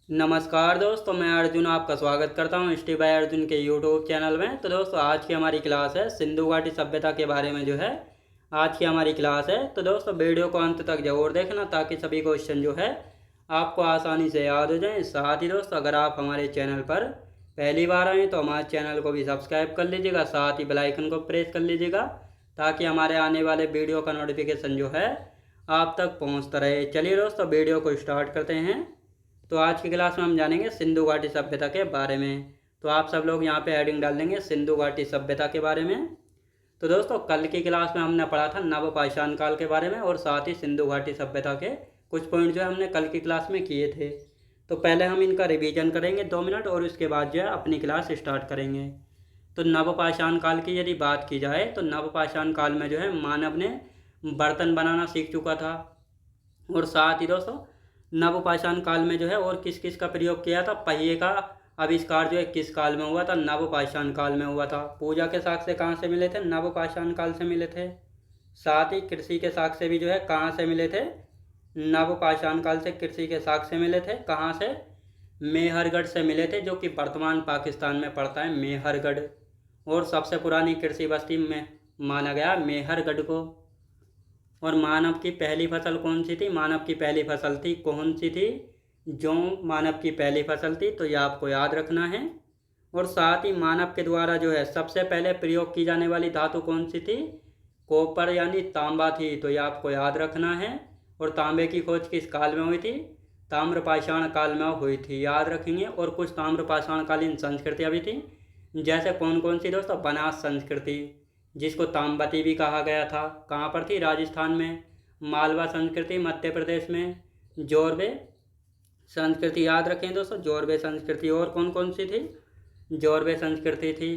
नमस्कार दोस्तों, मैं अर्जुन आपका स्वागत करता हूं स्टे बाय अर्जुन के यूट्यूब चैनल में। तो दोस्तों, आज की हमारी क्लास है सिंधु घाटी सभ्यता के बारे में जो है आज की हमारी क्लास है। तो दोस्तों, वीडियो को अंत तक जरूर देखना ताकि सभी क्वेश्चन जो है आपको आसानी से याद हो जाएं। साथ ही दोस्तों, अगर आप हमारे चैनल पर पहली बार आएँ तो हमारे चैनल को भी सब्सक्राइब कर लीजिएगा, साथ ही बेल आइकन को प्रेस कर लीजिएगा ताकि हमारे आने वाले वीडियो का नोटिफिकेशन जो है आप तक पहुँचता रहे। चलिए दोस्तों, वीडियो को स्टार्ट करते हैं। तो आज की क्लास में हम जानेंगे सिंधु घाटी सभ्यता के बारे में। तो आप सब लोग यहाँ पे हेडिंग डाल देंगे सिंधु घाटी सभ्यता के बारे में। तो दोस्तों, कल की क्लास में हमने पढ़ा था नवपाषाण काल के बारे में और साथ ही सिंधु घाटी सभ्यता के कुछ पॉइंट जो है हमने कल की क्लास में किए थे। तो पहले हम इनका रिवीजन करेंगे 2 मिनट और उसके बाद जो है अपनी क्लास स्टार्ट करेंगे। तो नवपाषाण काल की यदि बात की जाए तो नवपाषाण काल में जो है मानव ने बर्तन बनाना सीख चुका था। और साथ ही दोस्तों, नवपाषाण काल में जो है और किस किस का प्रयोग किया था, पहिए का आविष्कार जो है किस काल में हुआ था, नवपाषाण काल में हुआ था। पूजा के साक्ष्य कहाँ से मिले थे, नवपाषाण काल से मिले थे। साथ ही कृषि के साक्ष्य भी जो है कहाँ से मिले थे, नवपाषाण काल से कृषि के साक्ष्य मिले थे। कहाँ से, मेहरगढ़ से मिले थे, जो कि वर्तमान पाकिस्तान में पड़ता है मेहरगढ़। और सबसे पुरानी कृषि बस्ती में माना गया मेहरगढ़ को। और मानव की पहली फसल कौन सी थी, मानव की पहली फसल थी कौन सी थी, जो मानव की पहली फसल थी, तो ये आपको याद रखना है। और साथ ही मानव के द्वारा जो है सबसे पहले प्रयोग की जाने वाली धातु कौन सी थी, कॉपर यानी तांबा थी, तो ये आपको याद रखना है। और तांबे की खोज किस काल में हुई थी, ताम्रपाषाण काल में हुई थी, याद रखेंगे। और कुछ ताम्रपाषाण कालीन संस्कृतियाँ भी थी, जैसे कौन कौन सी दोस्तों, बनास संस्कृति जिसको ताम्बती भी कहा गया था, कहाँ पर थी, राजस्थान में। मालवा संस्कृति मध्य प्रदेश में। जोरबे संस्कृति याद रखें दोस्तों, जोरबे संस्कृति। और कौन कौन सी थी, जोरबे संस्कृति थी।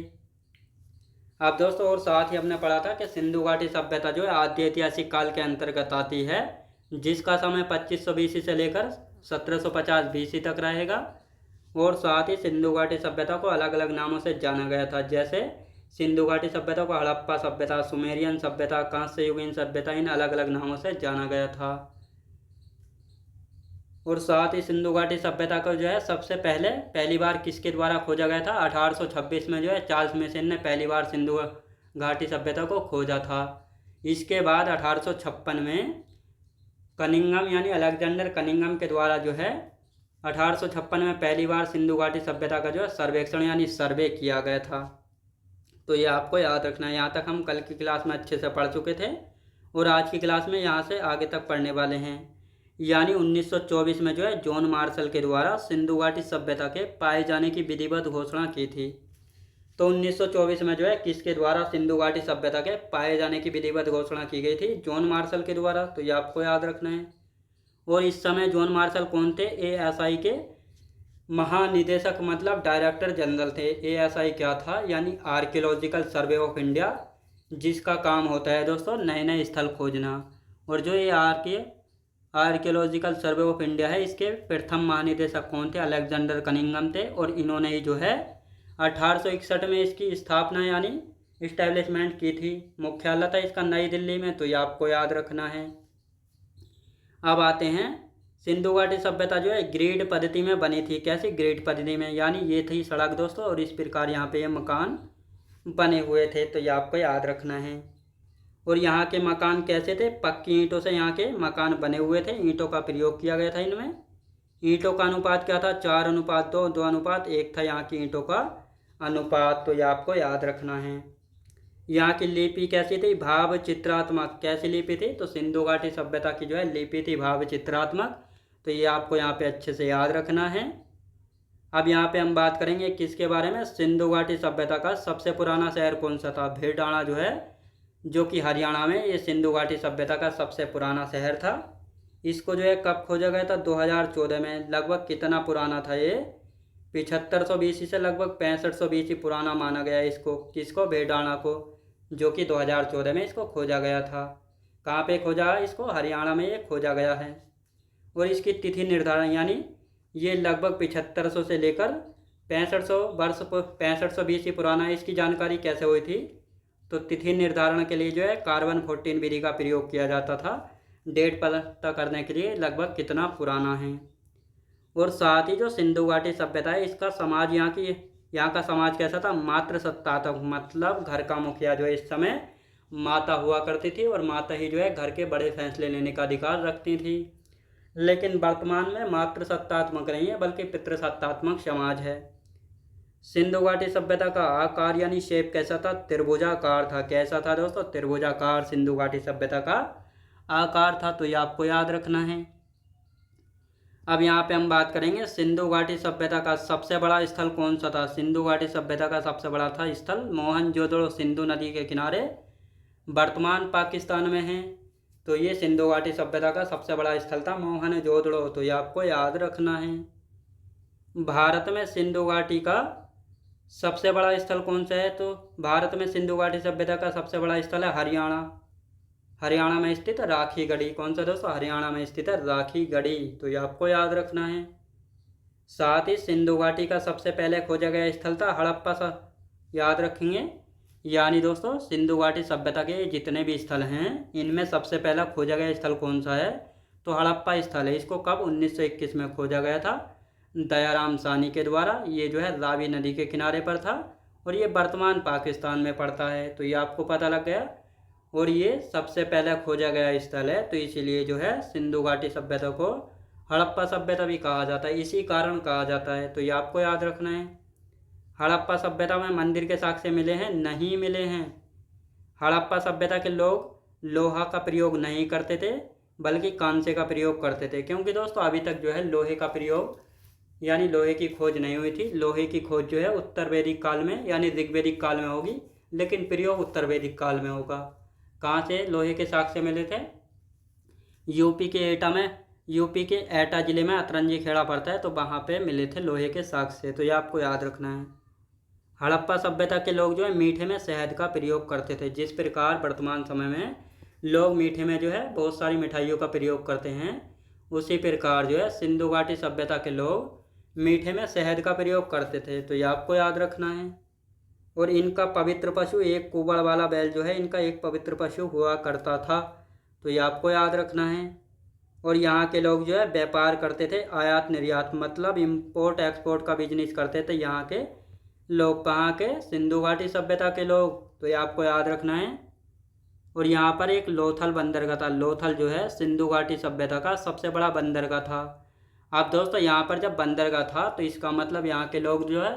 अब दोस्तों, और साथ ही हमने पढ़ा था कि सिंधु घाटी सभ्यता जो है आद्य ऐतिहासिक काल के अंतर्गत आती है, जिसका समय 2500 बीसी से लेकर 1750 बीसी तक रहेगा। और साथ ही सिंधु घाटी सभ्यता को अलग अलग नामों से जाना गया था, जैसे सिंधु घाटी सभ्यता को हड़प्पा सभ्यता, सुमेरियन सभ्यता, कांस्य युगीन सभ्यता, इन अलग अलग नामों से जाना गया था। और साथ ही सिंधु घाटी सभ्यता को जो है सबसे पहली बार किसके द्वारा खोजा गया था, 1826 में जो है चार्ल्स मेसन ने पहली बार सिंधु घाटी सभ्यता को खोजा था। इसके बाद 1856 में कनिंगम यानी अलेक्जेंडर कनिंगम के द्वारा जो है 1856 में पहली बार सिंधु घाटी सभ्यता का जो है सर्वेक्षण यानी सर्वे किया गया था। तो ये आपको याद रखना है। यहाँ तक हम कल की क्लास में अच्छे से पढ़ चुके थे और आज की क्लास में यहाँ से आगे तक पढ़ने वाले हैं। यानी 1924 में जो है जॉन मार्शल के द्वारा सिंधु घाटी सभ्यता के पाए जाने की विधिवत घोषणा की थी। तो 1924 में जो है किसके द्वारा सिंधु घाटी सभ्यता के पाए जाने की विधिवत घोषणा की गई थी, जॉन मार्शल के द्वारा। तो ये आपको याद रखना है। और इस समय जॉन मार्शल कौन थे, एएसआई के महानिदेशक मतलब डायरेक्टर जनरल थे। एएसआई क्या था, यानी आर्कियोलॉजिकल सर्वे ऑफ इंडिया, जिसका काम होता है दोस्तों नए नए स्थल खोजना। और जो ये आर्कियोलॉजिकल सर्वे ऑफ इंडिया है, इसके प्रथम महानिदेशक कौन थे, अलेक्जेंडर कनिंगम थे। और इन्होंने ही जो है 1861 में इसकी स्थापना यानी इस्टेब्लिशमेंट की थी। मुख्यालय था इसका नई दिल्ली में, तो ये आपको याद रखना है। अब आते हैं, सिंधु घाटी सभ्यता जो है ग्रिड पद्धति में बनी थी। कैसी, ग्रिड पद्धति में, यानी ये थी सड़क दोस्तों और इस प्रकार यहाँ पे ये मकान बने हुए थे, तो ये आपको याद रखना है। और यहाँ के मकान कैसे थे, पक्की ईंटों से यहाँ के मकान बने हुए थे, ईंटों का प्रयोग किया गया था इनमें। ईंटों का अनुपात क्या था, 4:2, 2:1 था यहाँ की ईंटों का अनुपात, तो ये आपको याद रखना है। यहाँ की लिपि कैसी थी, भाव चित्रात्मक। कैसी लिपि थी, तो सिंधु घाटी सभ्यता की जो है लिपि थी भाव चित्रात्मक, तो ये आपको यहाँ पे अच्छे से याद रखना है। अब यहाँ पे हम बात करेंगे किसके बारे में, सिंधु घाटी सभ्यता का सबसे पुराना शहर कौन सा था, भीलडाणा जो है, जो कि हरियाणा में, ये सिंधु घाटी सभ्यता का सबसे पुराना शहर था। इसको जो है कब खोजा गया था, 2014 में। लगभग कितना पुराना था ये, 7500 बीसी से लगभग 6500 बीसी पुराना माना गया है इसको। किसको, भीलडाणा को, जो कि 2014 में इसको खोजा गया था। कहाँ पे खोजा है इसको, हरियाणा में ये खोजा गया है। और इसकी तिथि निर्धारण यानी ये लगभग 7500 से लेकर 6500 वर्ष 6500 बीसी पुराना है। इसकी जानकारी कैसे हुई थी, तो तिथि निर्धारण के लिए जो है कार्बन 14 विधि का प्रयोग किया जाता था, डेट पता करने के लिए लगभग कितना पुराना है। और साथ ही जो सिंधु घाटी सभ्यता है इसका समाज यहाँ का समाज कैसा था, मातृ सत्तात्मक, मतलब घर का मुखिया जो है इस समय माता हुआ करती थी और माता ही जो है घर के बड़े फैसले लेने का अधिकार रखती थी। लेकिन वर्तमान में मातृ सत्तात्मक नहीं है बल्कि पितृसत्तात्मक समाज है। सिंधु घाटी सभ्यता का आकार यानी शेप कैसा था, त्रिभुजाकार था। कैसा था दोस्तों, त्रिभुजाकार सिंधु घाटी सभ्यता का आकार था। तो ये आपको याद रखना है। अब यहाँ पे हम बात करेंगे सिंधु घाटी सभ्यता का सबसे बड़ा स्थल कौन सा था। सिंधु घाटी सभ्यता का सबसे बड़ा था स्थल मोहनजोदड़ो, सिंधु नदी के किनारे, वर्तमान पाकिस्तान में है। तो ये सिंधु घाटी सभ्यता का सबसे बड़ा स्थल था मोहनजोदड़ो। तो ये आपको याद रखना है। भारत में सिंधु घाटी का सबसे बड़ा स्थल कौन सा है, तो भारत में सिंधु घाटी सभ्यता का सबसे बड़ा स्थल है हरियाणा। हरियाणा में स्थित राखी गढ़ी। कौन सा दोस्तों, हरियाणा में स्थित है राखी गढ़ी। तो ये आपको याद रखना है। साथ ही सिंधु घाटी का सबसे पहले खोजा गया स्थल था हड़प्पा सा, याद रखेंगे। यानी दोस्तों सिंधु घाटी सभ्यता के जितने भी स्थल हैं इनमें सबसे पहला खोजा गया स्थल कौन सा है, तो हड़प्पा स्थल है। इसको कब 1921 में खोजा गया था दयाराम साहनी के द्वारा। ये जो है रावी नदी के किनारे पर था और ये वर्तमान पाकिस्तान में पड़ता है। तो ये आपको पता लग गया। और ये सबसे पहले खोजा गया स्थल है, तो इसीलिए जो है सिंधु घाटी सभ्यता को हड़प्पा सभ्यता भी कहा जाता है, इसी कारण कहा जाता है। तो ये आपको याद रखना है। हड़प्पा सभ्यता में मंदिर के साक्ष्य मिले हैं, नहीं मिले हैं। हड़प्पा सभ्यता के लोग लोहा का प्रयोग नहीं करते थे बल्कि कांसे का प्रयोग करते थे, क्योंकि दोस्तों अभी तक जो है लोहे का प्रयोग यानी लोहे की खोज नहीं हुई थी। लोहे की खोज जो है उत्तर वैदिक काल में यानी ऋग्वैदिक काल में होगी, लेकिन प्रयोग उत्तर वैदिक काल में होगा। कहाँ से लोहे के साक्ष्य मिले थे, यूपी के एटा जिले में अतरंजी खेड़ा पड़ता है, तो वहाँ पे मिले थे लोहे के साक्ष्य। तो ये आपको याद रखना है। हड़प्पा सभ्यता के लोग जो है मीठे में शहद का प्रयोग करते थे। जिस प्रकार वर्तमान समय में लोग मीठे में जो है बहुत सारी मिठाइयों का प्रयोग करते हैं, उसी प्रकार जो है सिंधु घाटी सभ्यता के लोग मीठे में शहद का प्रयोग करते थे। तो ये आपको याद रखना है। और इनका पवित्र पशु एक कुबड़ वाला बैल जो है इनका एक पवित्र पशु हुआ करता था। तो ये आपको याद रखना है। और यहाँ के लोग जो है व्यापार करते थे, आयात निर्यात, मतलब इम्पोर्ट एक्सपोर्ट का बिजनेस करते थे यहाँ के लोग। कहाँ के, सिंधु घाटी सभ्यता के लोग। तो ये आपको याद रखना है। और यहाँ पर एक लोथल बंदरगाह था। लोथल जो है सिंधु घाटी सभ्यता का सबसे बड़ा बंदरगाह था। अब दोस्तों यहाँ पर जब बंदरगाह था तो इसका मतलब यहाँ के लोग जो है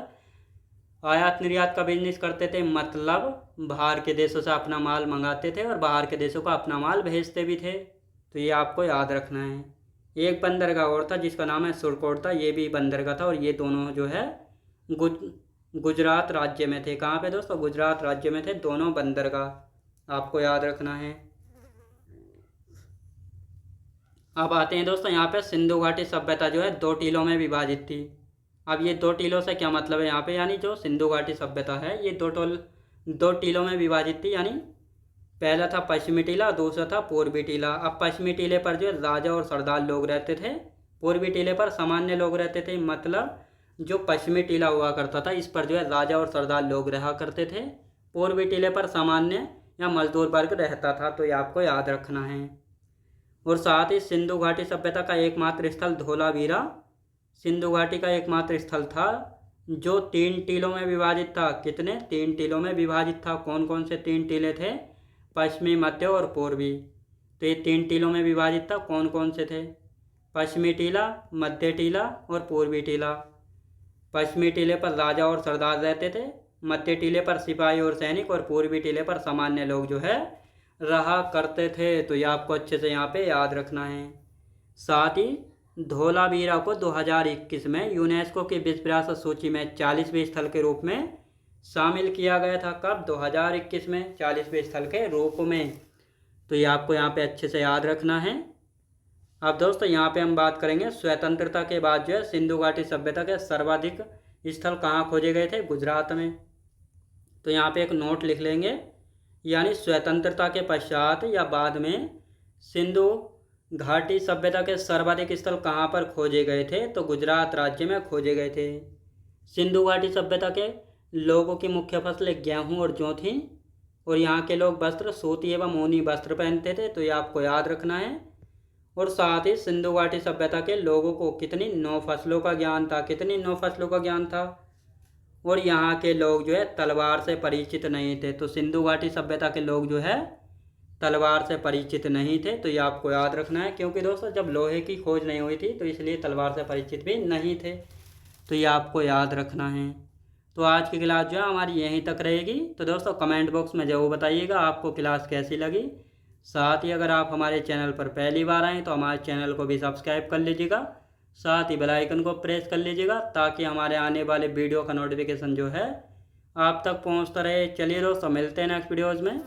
आयात निर्यात का बिजनेस करते थे, मतलब बाहर के देशों से अपना माल मंगाते थे और बाहर के देशों का अपना माल भेजते भी थे। तो ये आपको याद रखना है। एक बंदरगाह और था जिसका नाम है सुरकोट था, ये भी बंदरगाह था। और ये दोनों जो है गुजरात राज्य में थे। कहाँ पे दोस्तों, गुजरात राज्य में थे दोनों बंदरगाह, आपको याद रखना है। अब आते हैं दोस्तों यहाँ पे सिंधु घाटी सभ्यता जो है 2 टीलों में विभाजित थी। अब ये 2 टीलों से क्या मतलब है यहाँ पे, यानी जो सिंधु घाटी सभ्यता है ये 2 टीलों में विभाजित थी। यानी पहला था पश्चिमी टीला, दूसरा था पूर्वी टीला। अब पश्चिमी टीले पर जो है राजा और सरदार लोग रहते थे, पूर्वी टीले पर सामान्य लोग रहते थे। मतलब जो पश्चिमी टीला हुआ करता था इस पर जो है राजा और सरदार लोग रहा करते थे, पूर्वी टीले पर सामान्य या मजदूर वर्ग रहता था। तो ये आपको याद रखना है। और साथ ही सिंधु घाटी सभ्यता का एकमात्र स्थल धोलावीरा सिंधु घाटी का एकमात्र स्थल था जो 3 टीलों में विभाजित था। कितने, 3 टीलों में विभाजित था। कौन कौन से 3 टीले थे, पश्चिमी, मध्य और पूर्वी। तो ये 3 टीलों में विभाजित था। कौन कौन से थे, पश्चिमी टीला, मध्य टीला और पूर्वी टीला। पश्चिमी टीले पर राजा और सरदार रहते थे, मध्य टीले पर सिपाही और सैनिक और पूर्वी टीले पर सामान्य लोग जो है रहा करते थे। तो ये आपको अच्छे से यहाँ पे याद रखना है। साथ ही धोलावीरा को 2021 में यूनेस्को की विश्व विरासत सूची में 40वें स्थल के रूप में शामिल किया गया था। कब, 2021 में 40वें स्थल के रूप में। तो ये आपको यहाँ पे अच्छे से याद रखना है। अब दोस्तों यहाँ पे हम बात करेंगे स्वतंत्रता के बाद जो है सिंधु घाटी सभ्यता के सर्वाधिक स्थल कहाँ खोजे गए थे, गुजरात में। तो यहाँ पे एक नोट लिख लेंगे, यानी स्वतंत्रता के पश्चात या बाद में सिंधु घाटी सभ्यता के सर्वाधिक स्थल कहाँ पर खोजे गए थे, तो गुजरात राज्य में खोजे गए थे। सिंधु घाटी सभ्यता के लोगों की मुख्य फसलें गेहूँ और जौ थी। और यहाँ के लोग वस्त्र सूती एवं ऊनी वस्त्र पहनते थे। तो ये आपको याद रखना है। और साथ ही सिंधु घाटी सभ्यता के लोगों को कितनी 9 फसलों का ज्ञान था, कितनी 9 फसलों का ज्ञान था। और यहाँ के लोग जो है तलवार से परिचित नहीं थे। तो सिंधु घाटी सभ्यता के लोग जो है तलवार से परिचित नहीं थे। तो ये आपको याद रखना है, क्योंकि दोस्तों जब लोहे की खोज नहीं हुई थी तो इसलिए तलवार से परिचित भी नहीं थे। तो ये आपको याद रखना है। तो आज की क्लास जो है हमारी यहीं तक रहेगी। तो दोस्तों कमेंट बॉक्स में ज़रूर बताइएगा आपको क्लास कैसी लगी। साथ ही अगर आप हमारे चैनल पर पहली बार आएँ तो हमारे चैनल को भी सब्सक्राइब कर लीजिएगा। साथ ही बेल आइकन को प्रेस कर लीजिएगा ताकि हमारे आने वाले वीडियो का नोटिफिकेशन जो है आप तक पहुंचता रहे। चलिए दोस्तों मिलते हैं नेक्स्ट वीडियोज़ में।